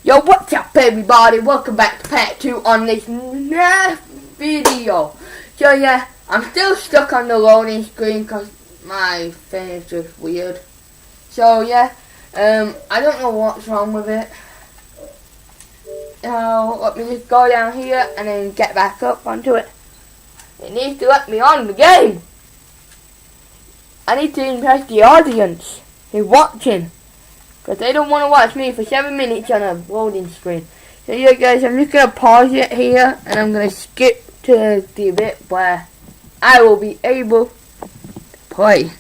Yo, what's up everybody? Welcome back to part 2 on this next video. So yeah, I'm still stuck on the loading screen because my thing is just weird. So yeah, I don't know what's wrong with it. Let me just go down here and then get back up onto it. It needs to let me on the game. I need to impress the audience who's watching, because they don't want to watch me for 7 minutes on a loading screen. So yeah guys, I'm just going to pause it here and I'm going to skip to the bit where I will be able to play.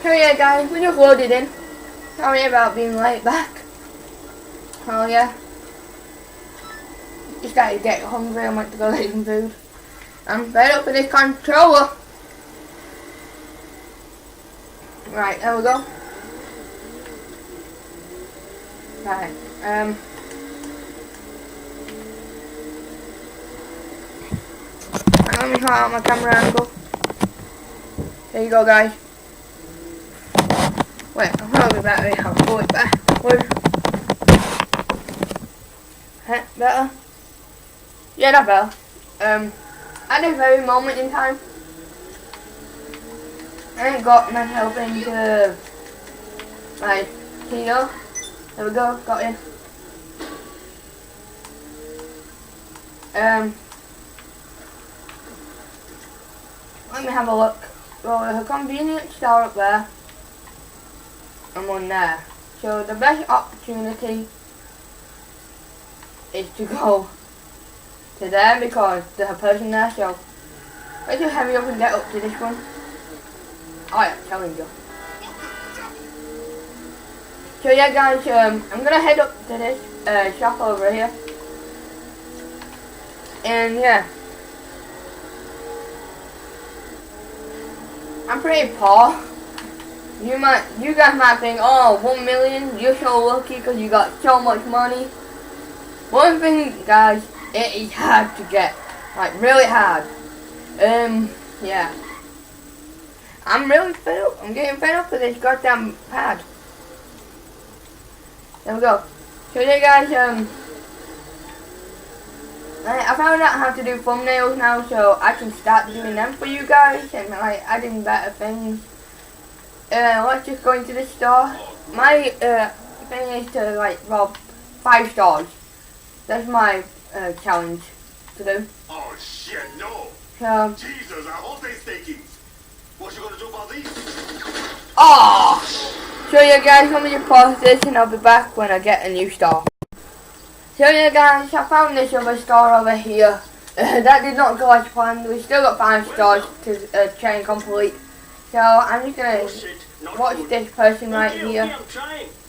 So yeah guys, we just loaded in. Sorry about being late back. Oh yeah. Just gotta get hungry, I want to go get some food. I'm fed up with this controller. Right, there we go. Right, let me try out my camera angle. There you go guys. Wait, I'm probably better. I'll pull it backwards. Better? Yeah, that's better. At this very moment in time, I ain't got myself into, like, There we go, got in. Let me have a look. Well, there's a convenience store up there and one there. So the best opportunity is to go to there because there's a person there. So let's just hurry up and get up to this one. Oh yeah, challenger. So yeah guys, I'm gonna head up to this shop over here. And yeah, I'm pretty poor. You guys might think, oh, 1 million, you're so lucky because you got so much money. One thing guys, it is hard to get, like really hard. Yeah. I'm really fed up. I'm getting fed up with this goddamn pad. There we go. So yeah guys, I found out how to do thumbnails now, so I can start doing them for you guys and like adding better things. Let's just go into the store. My thing is to like rob 5 stores. That's my challenge to do. Oh shit, no! So, Jesus, I hope they stakings. What you gonna do about these? oh! So yeah guys, let me just pause this and I'll be back when I get a new store. So yeah guys, I found this other store over here. That did not go as planned. We still got 5 stores to try and complete. So I'm just gonna watch this person right here.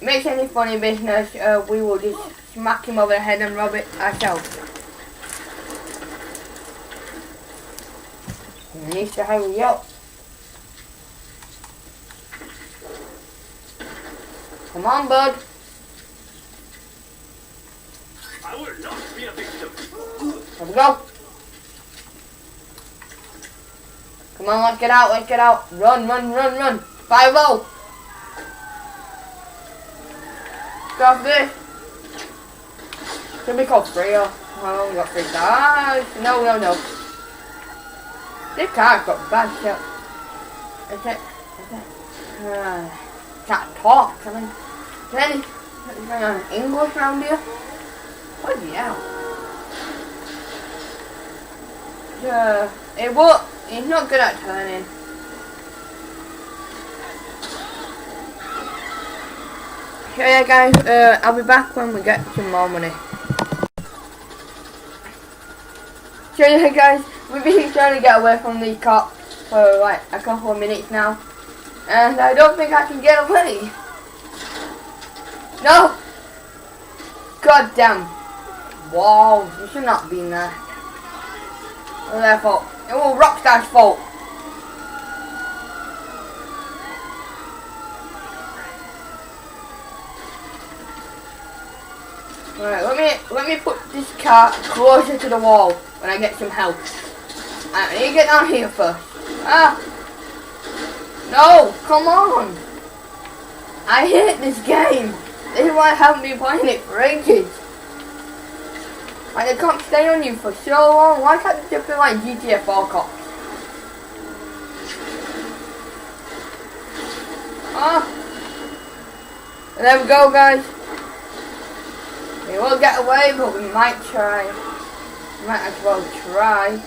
Makes any funny business, we will just smack him over the head and rob it ourselves. He needs to hurry up. Come on, bud. I will not be a victim. Here we go. Come on, let's get out, let's get out. Run, run, run, run. 5-0. Got this. Should we call 3 or? Oh, we got 3 stars. No, no, no. This car's got bad shit. Is it? Can't talk, can I? Is there any English around here? What the hell? It won't. He's not good at turning. So yeah guys, I'll be back when we get some more money. So yeah guys, we've been trying to get away from the cops for like a couple of minutes now. And I don't think I can get away. No! God damn. Wow, you should not be in there. It was their fault. It was Rockstar's fault. Alright, let me put this car closer to the wall when I get some help. I need to get down here first. Ah! No, come on! I hate this game. This is why I haven't been playing it for ages. Like, they can't stay on you for so long. Why can't they just be like gta5 cops? There we go, guys. We will get away, but we might try. We might as well try.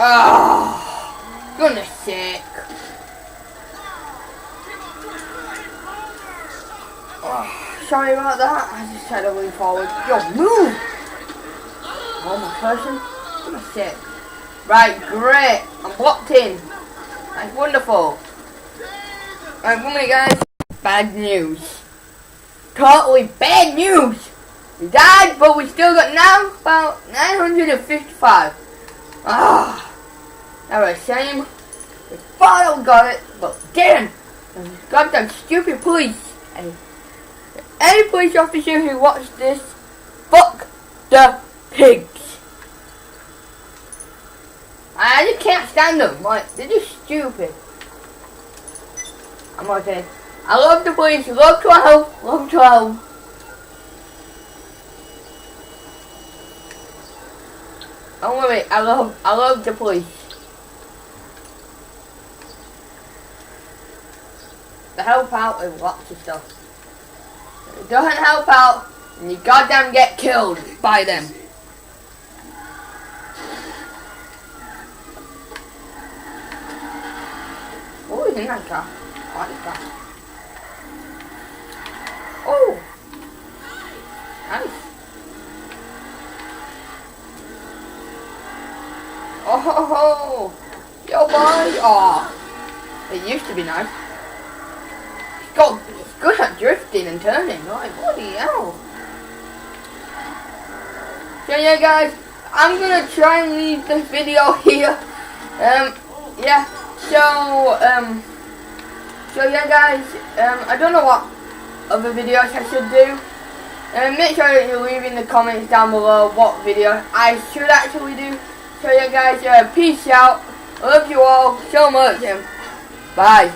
Oh, goodness sake. Oh, sorry about that. I just tried to lean forward. Yo, move! Oh, my person. Goodness sake. Right, great. I'm blocked in. That's wonderful. Right, 1 minute, guys. Bad news. Totally bad news. We died, but we still got now about 955. Ah, that was a shame. We thought I got it, but didn't. Those goddamn stupid police. And any police officer who watched this, fuck the pigs. I just can't stand them. Like, they're just stupid. I'm okay. I love the police. Love 12. Love 12. Don't worry. I love the police. They help out with lots of stuff. If it doesn't help out, then you goddamn get killed by them. Oh, he's in that car. I like this car. Oh! Nice. Oh ho ho! Yo boy! Oh! It used to be nice. It's good at drifting and turning. Like, bloody hell. So yeah guys, I'm gonna try and leave this video here. Yeah. So yeah guys, I don't know what other videos I should do. Make sure that you leave in the comments down below what video I should actually do. So yeah guys, peace out. I love you all so much and bye.